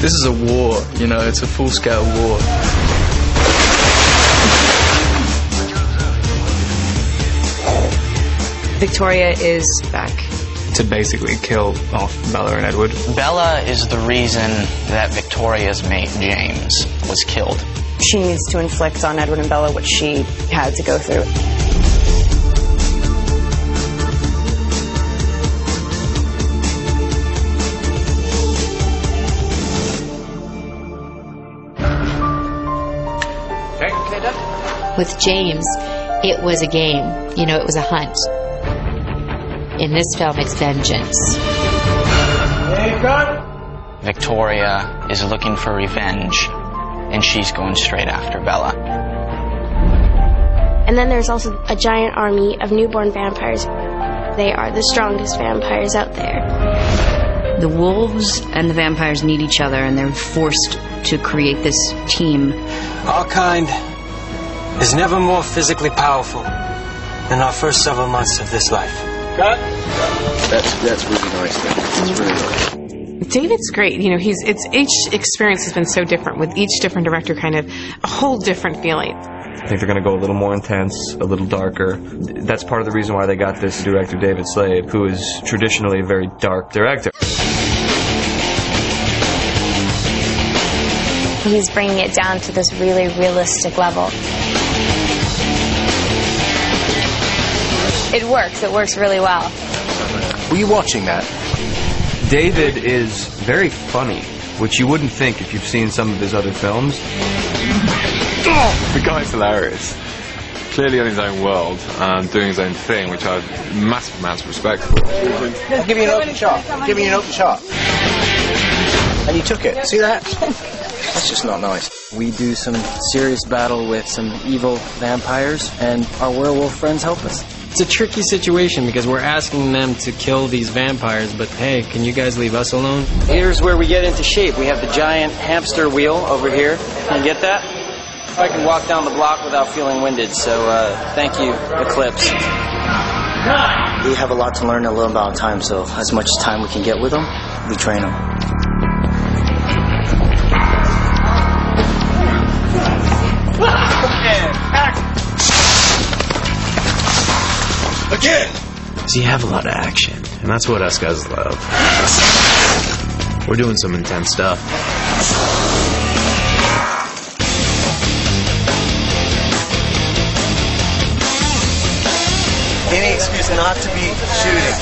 This is a war, you know, it's a full-scale war. Victoria is back to basically kill off Bella and Edward. Bella is the reason that Victoria's mate, James, was killed. She needs to inflict on Edward and Bella what she had to go through. With James, it was a game. You know, it was a hunt. In this film, it's vengeance. Victoria is looking for revenge, and she's going straight after Bella. And then there's also a giant army of newborn vampires. They are the strongest vampires out there. The wolves and the vampires need each other, and they're forced to create this team. Our kind is never more physically powerful than our first several months of this life. Cut. That's really nice, man. It's really nice. David's great. You know, each experience has been so different, with each different director kind of a whole different feeling. I think they're going to go a little more intense, a little darker. That's part of the reason why they got this director, David Slade, who is traditionally a very dark director. He's bringing it down to this really realistic level. It works really well. Were you watching that? David is very funny, which you wouldn't think if you've seen some of his other films. The guy's hilarious. Clearly on his own world and doing his own thing, which I have massive amounts of respect for. I'll give you an open shot. I'm giving you an open shot. And you took it. See that? That's just not nice. We do some serious battle with some evil vampires, and our werewolf friends help us. It's a tricky situation because we're asking them to kill these vampires, but hey, can you guys leave us alone? Here's where we get into shape. We have the giant hamster wheel over here. Can you get that? I can walk down the block without feeling winded, so thank you, Eclipse. We have a lot to learn in a little amount of time, so as much time we can get with them, we train them. Again! So you have a lot of action, and that's what us guys love. We're doing some intense stuff. Any excuse not to be shooting.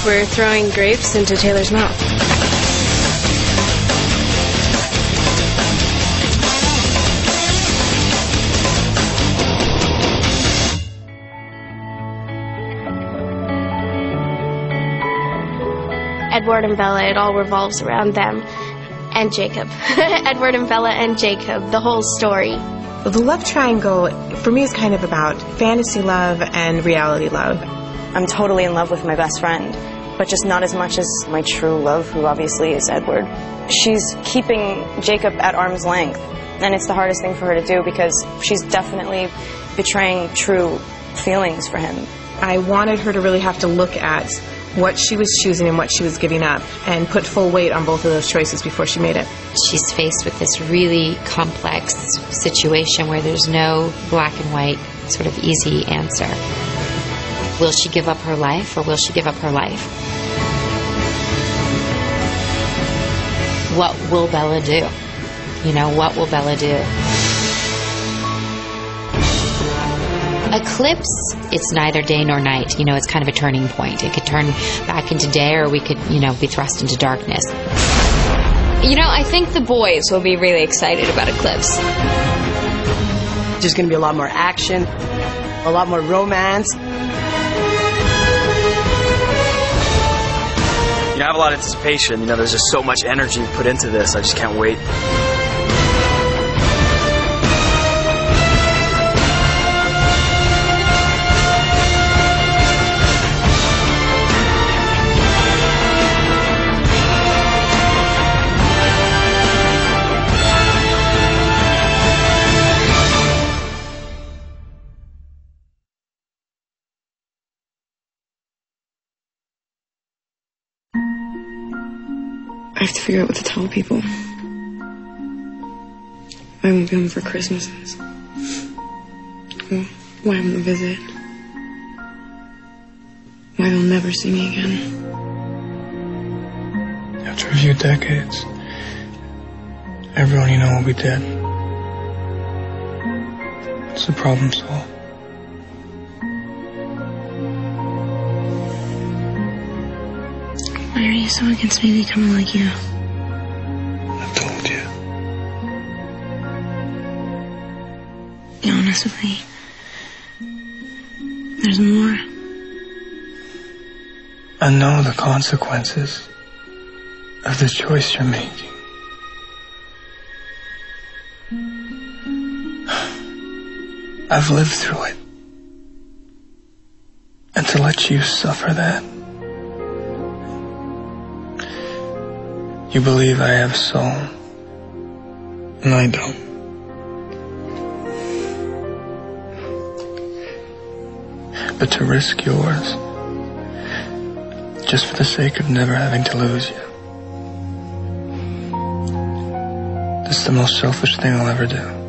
We're throwing grapes into Taylor's mouth. Edward and Bella, it all revolves around them. And Jacob. Edward and Bella and Jacob, the whole story. The love triangle, for me, is kind of about fantasy love and reality love. I'm totally in love with my best friend, but just not as much as my true love, who obviously is Edward. She's keeping Jacob at arm's length, and it's the hardest thing for her to do because she's definitely betraying true feelings for him. I wanted her to really have to look at what she was choosing and what she was giving up, and put full weight on both of those choices before she made it. She's faced with this really complex situation where there's no black and white sort of easy answer. Will she give up her life, or will she give up her life? What will Bella do? You know, what will Bella do? Eclipse, it's neither day nor night. You know, it's kind of a turning point. It could turn back into day, or we could, you know, be thrust into darkness. You know, I think the boys will be really excited about Eclipse. There's going to be a lot more action, a lot more romance. You know, I have a lot of anticipation. You know, there's just so much energy put into this. I just can't wait. have to figure out what to tell people. I won't be home for Christmases. Well, why I'm gonna visit. Why they'll never see me again. After a few decades, everyone you know will be dead. It's a problem solved. Why are you so against me becoming like you? I've told you. Be honest with me. There's more. I know the consequences of the choice you're making. I've lived through it. And to let you suffer that. You believe I have a soul, and I don't. But to risk yours, just for the sake of never having to lose you, that's the most selfish thing I'll ever do.